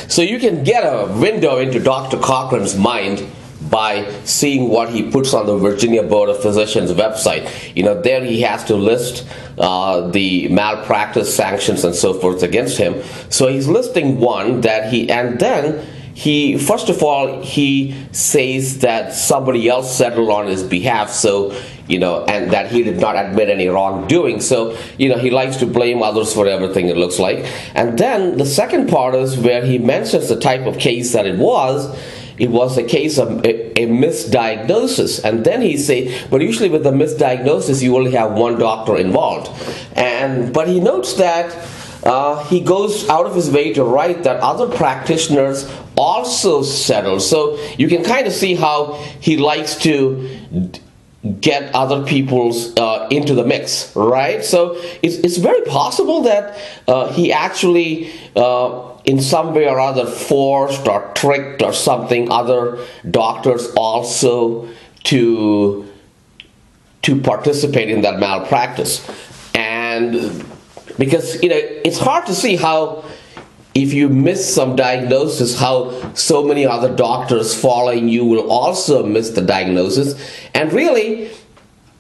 So you can get a window into Dr. Cochran's mind by seeing what he puts on the Virginia Board of Physicians website. There he has to list the malpractice sanctions and so forth against him. So he's listing one and then he, first of all, he says that somebody else settled on his behalf, so, and that he did not admit any wrongdoing. So, he likes to blame others for everything, it looks like. And then the second part is where he mentions the type of case that it was. It was a case of a misdiagnosis. And then he says, but usually with a misdiagnosis, you only have one doctor involved. But he notes that he goes out of his way to write that other practitioners also settle. So you can kind of see how he likes to get other people's into the mix, right? So it's very possible that he actually in some way or other forced or tricked or something other doctors also to participate in that malpractice. And because it's hard to see how, if you miss some diagnosis, how so many other doctors following you will also miss the diagnosis. And really,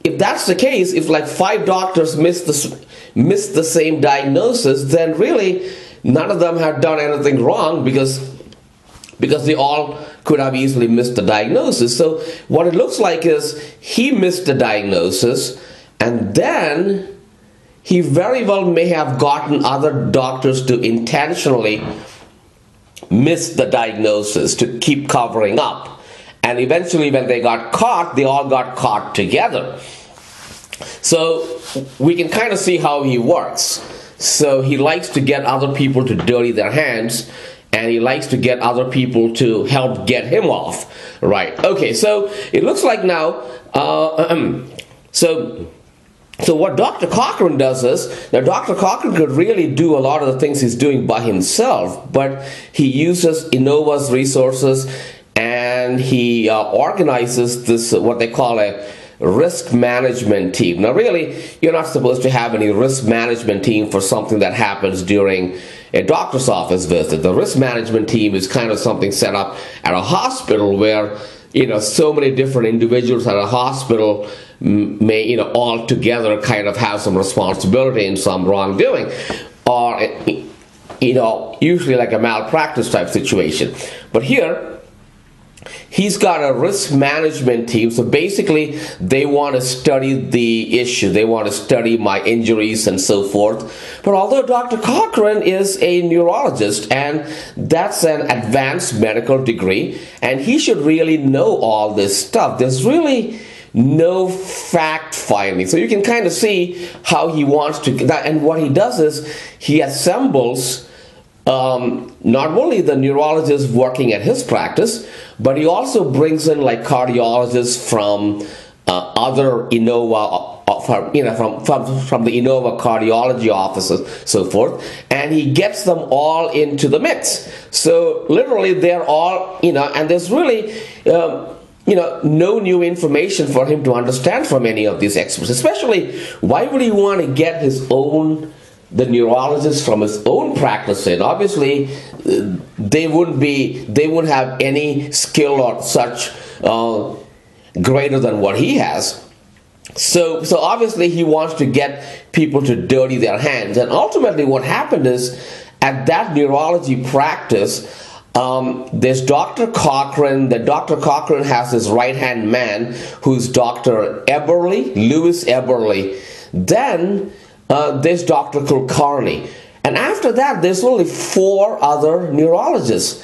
if that's the case, if like 5 doctors miss the same diagnosis, then really none of them had done anything wrong because they all could have easily missed the diagnosis. So what it looks like is he missed the diagnosis, and then he very well may have gotten other doctors to intentionally miss the diagnosis to keep covering up. And eventually when they got caught, they all got caught together. So we can kind of see how he works. So he likes to get other people to dirty their hands, and he likes to get other people to help get him off. Right. Okay, so it looks like now, So what Dr. Cochran does is, now Dr. Cochran could really do a lot of the things he's doing by himself, but he uses Inova's resources, and he organizes this, what they call a risk management team. Now really, you're not supposed to have any risk management team for something that happens during a doctor's office visit. The risk management team is kind of something set up at a hospital where, so many different individuals at a hospital may, all together kind of have some responsibility in some wrongdoing, or, usually like a malpractice type situation. But here, he's got a risk management team. So basically, they want to study the issue. They want to study my injuries and so forth. But although Dr. Cochran is a neurologist, and that's an advanced medical degree, and he should really know all this stuff, there's really no fact finding. So you can kind of see how he wants to, and what he does is he assembles not only the neurologists working at his practice, but he also brings in like cardiologists from other Inova, from the Inova cardiology offices, so forth, and he gets them all into the mix. So literally, they're all, and there's really, no new information for him to understand from any of these experts. Especially, why would he want to get the neurologist from his own practice in? Obviously, they wouldn't have any skill or such greater than what he has. So obviously he wants to get people to dirty their hands. And ultimately what happened is, at that neurology practice, there's Dr. Cochran. Dr. Cochran has his right-hand man, who's Dr. Lewis Eberly. Then there's Dr. Kulkarni. And after that, there's only 4 other neurologists.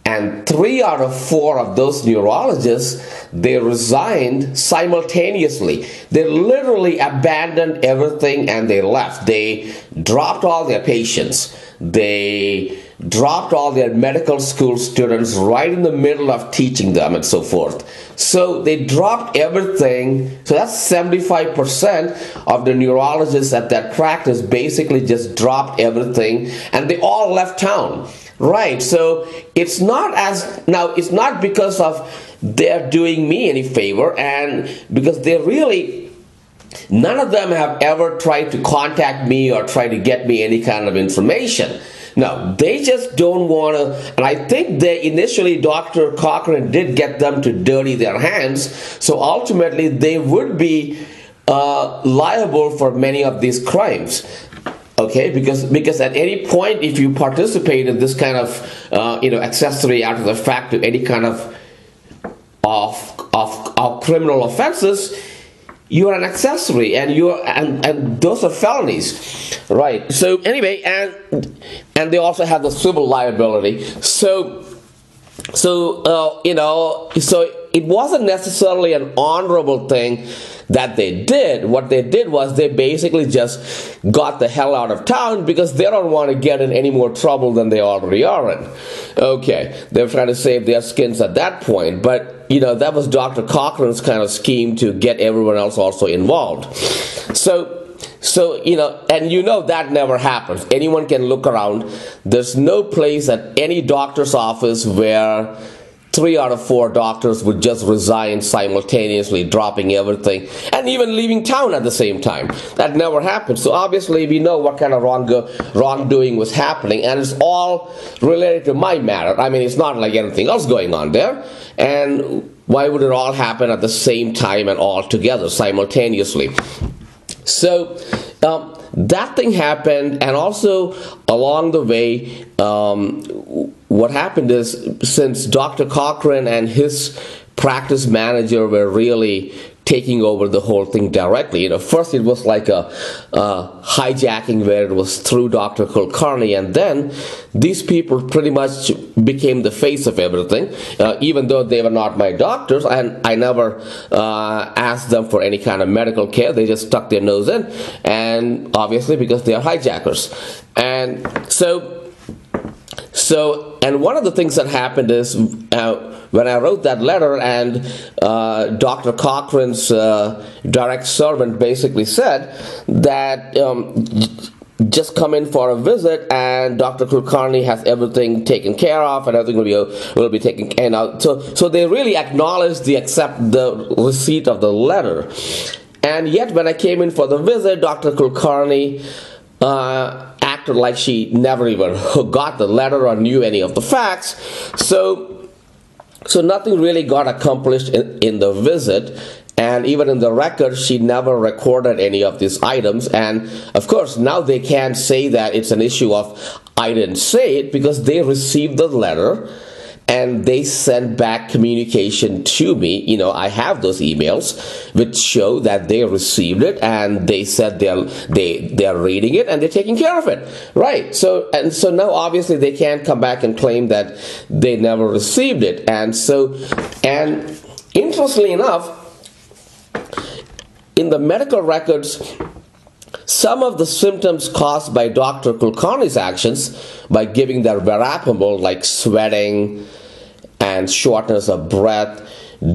And 3 out of 4 of those neurologists, they resigned simultaneously. They literally abandoned everything and they left. They dropped all their patients. They dropped all their medical school students right in the middle of teaching them and so forth. So they dropped everything. So that's 75% of the neurologists at that practice basically just dropped everything, and they all left town. Right, so it's not because of they're doing me any favor, and because none of them have ever tried to contact me or try to get me any kind of information. No, they just don't want to, and I think they initially, Dr. Cochran did get them to dirty their hands, so ultimately they would be liable for many of these crimes. Okay, because at any point, if you participate in this kind of accessory after the fact to any kind of criminal offenses, you are an accessory, and and those are felonies, right? So anyway, and they also have the civil liability. So it wasn't necessarily an honorable thing that they did. What they did was they basically just got the hell out of town because they don't want to get in any more trouble than they already are in. Okay, they're trying to save their skins at that point, but that was Dr. Cochran's kind of scheme to get everyone else also involved. So and that never happens. Anyone can look around. There's no place at any doctor's office where 3 out of 4 doctors would just resign simultaneously, dropping everything, and even leaving town at the same time. That never happens. So obviously we know what kind of wrongdoing was happening, and it's all related to my matter. I mean, it's not like anything else going on there. And why would it all happen at the same time and all together, simultaneously? So that thing happened, and also along the way, what happened is, since Dr. Cochran and his practice manager were really taking over the whole thing directly. First it was like a hijacking where it was through Dr. Kulkarni, and then these people pretty much became the face of everything, even though they were not my doctors, and I never asked them for any kind of medical care. They just stuck their nose in, and obviously because they are hijackers. And and one of the things that happened is when I wrote that letter, and Dr. Cochran's direct servant basically said that just come in for a visit, and Dr. Kulkarni has everything taken care of, and everything will be taken care of. So they really acknowledged the receipt of the letter. And yet when I came in for the visit, Dr. Kulkarni acted like she never even got the letter or knew any of the facts. So nothing really got accomplished in the visit, and even in the record, she never recorded any of these items. And of course, now they can't say that it's an issue of I didn't say it, because they received the letter and they sent back communication to me. I have those emails which show that they received it, and they said they're reading it and they're taking care of it, right? So now obviously they can't come back and claim that they never received it. And interestingly enough, in the medical records, some of the symptoms caused by Dr. Kulkarni's actions, by giving their verapamil, like sweating and shortness of breath,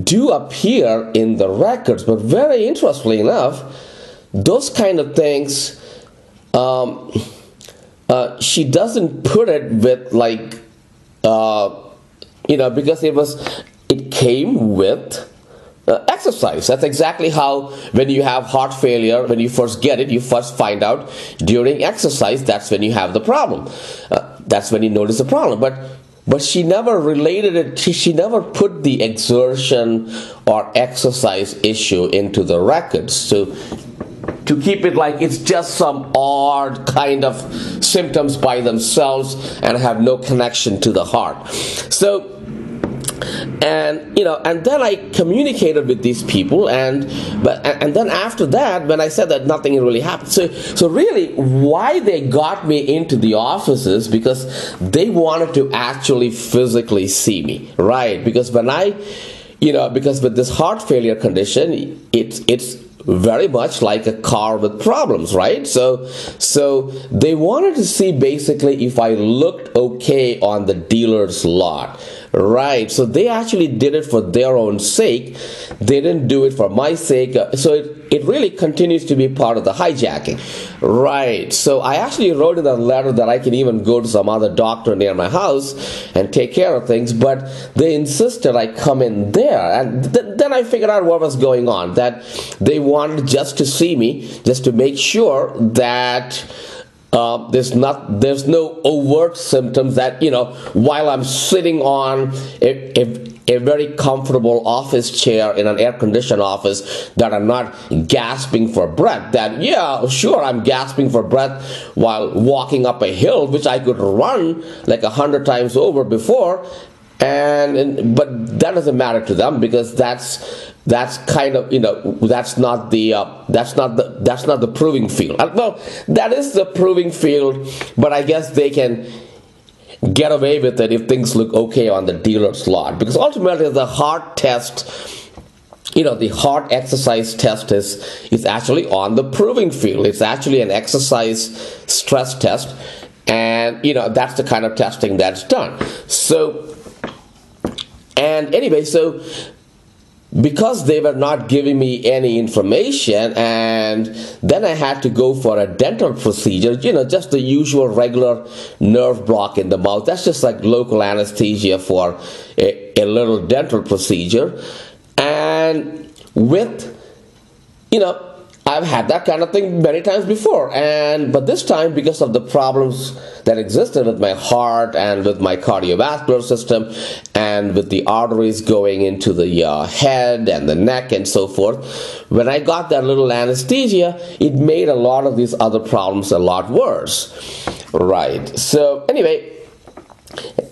do appear in the records. But very interestingly enough, those kind of things, she doesn't put it with because it came with exercise. That's exactly how, when you have heart failure, when you first get it, you first find out during exercise. That's when you have the problem. That's when you notice the problem. But she never related it. She never put the exertion or exercise issue into the records. So to keep it like it's just some odd kind of symptoms by themselves and have no connection to the heart. So. And then I communicated with these people, and then after that, when I said that nothing really happened, so really why they got me into the offices, because they wanted to actually physically see me, right? Because because with this heart failure condition, it's very much like a car with problems, right? So they wanted to see basically if I looked okay on the dealer's lot. Right, so they actually did it for their own sake. They didn't do it for my sake. So it really continues to be part of the hijacking. Right, so I actually wrote in a letter that I can even go to some other doctor near my house and take care of things, but they insisted I come in there. And then I figured out what was going on, that they wanted just to see me, just to make sure that there's no overt symptoms that, while I'm sitting on a very comfortable office chair in an air-conditioned office, that I'm not gasping for breath. That, yeah, sure, I'm gasping for breath while walking up a hill, which I could run like 100 times over before, but that doesn't matter to them, because that's kind of, that's not the proving field. Well, that is the proving field, but I guess they can get away with it if things look okay on the dealer's lot, because ultimately the heart test, the heart exercise test is actually on the proving field. It's actually an exercise stress test, and that's the kind of testing that's done. And anyway, so because they were not giving me any information, and then I had to go for a dental procedure, just the usual regular nerve block in the mouth. That's just like local anesthesia for a little dental procedure. And I've had that kind of thing many times before, but this time, because of the problems that existed with my heart and with my cardiovascular system and with the arteries going into the head and the neck and so forth, when I got that little anesthesia, it made a lot of these other problems a lot worse. Right. So anyway,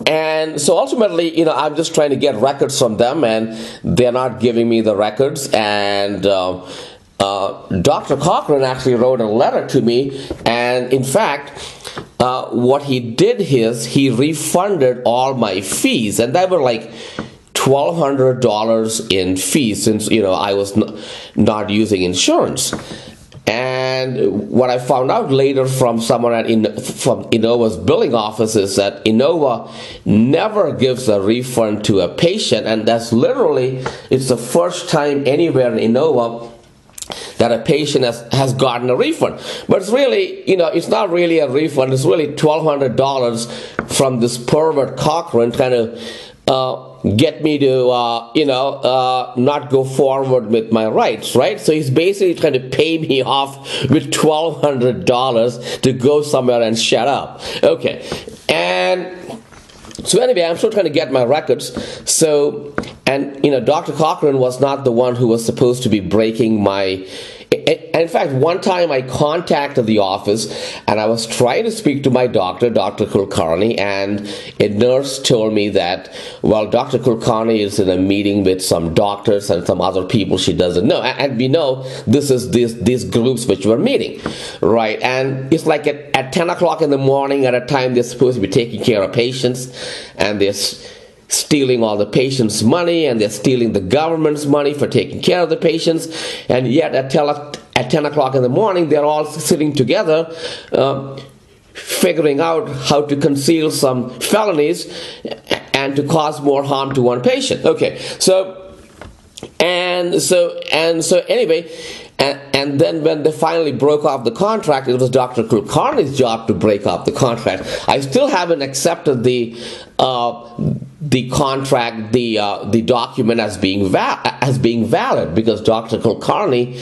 and so ultimately, I'm just trying to get records from them, and they're not giving me the records. And Dr. Cochran actually wrote a letter to me, and in fact, what he did is he refunded all my fees, and that were like $1,200 in fees, since I was not using insurance. And what I found out later from someone from Innova's billing office is that Inova never gives a refund to a patient, and it's the first time anywhere in Inova that a patient has gotten a refund. But it's really, it's not really a refund. It's really $1,200 from this pervert Cochran trying to get me to, not go forward with my rights, right? So he's basically trying to pay me off with $1,200 to go somewhere and shut up. Okay, and so anyway, I'm still trying to get my records. So, and Dr. Cochran was not the one who was supposed to be breaking my. In fact, one time I contacted the office and I was trying to speak to my doctor, Dr. Kulkarni, and a nurse told me that, well, Dr. Kulkarni is in a meeting with some doctors and some other people she doesn't know. And we know this is these groups which were meeting, right? And it's like at 10 o'clock in the morning at a time they're supposed to be taking care of patients, and they're stealing all the patients' money, and they're stealing the government's money for taking care of the patients, and yet at 10 o'clock in the morning they're all sitting together figuring out how to conceal some felonies and to cause more harm to one patient. Okay, so anyway, and then when they finally broke off the contract, it was Dr. Kulkarni's job to break off the contract. I still haven't accepted the contract, the document as being valid, because Dr. Kulkarni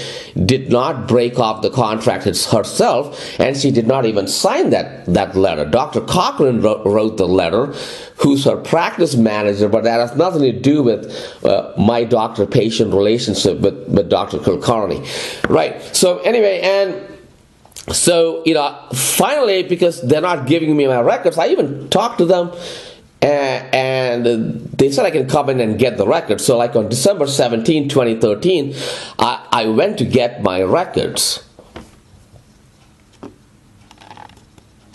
did not break off the contract herself, and she did not even sign that letter. Dr. Cochran wrote the letter, who's her practice manager, but that has nothing to do with my doctor-patient relationship with Dr. Kulkarni. Right, so anyway, and so, finally, because they're not giving me my records, I even talked to them, and they said I can come in and get the records. So like on December 17, 2013, I went to get my records.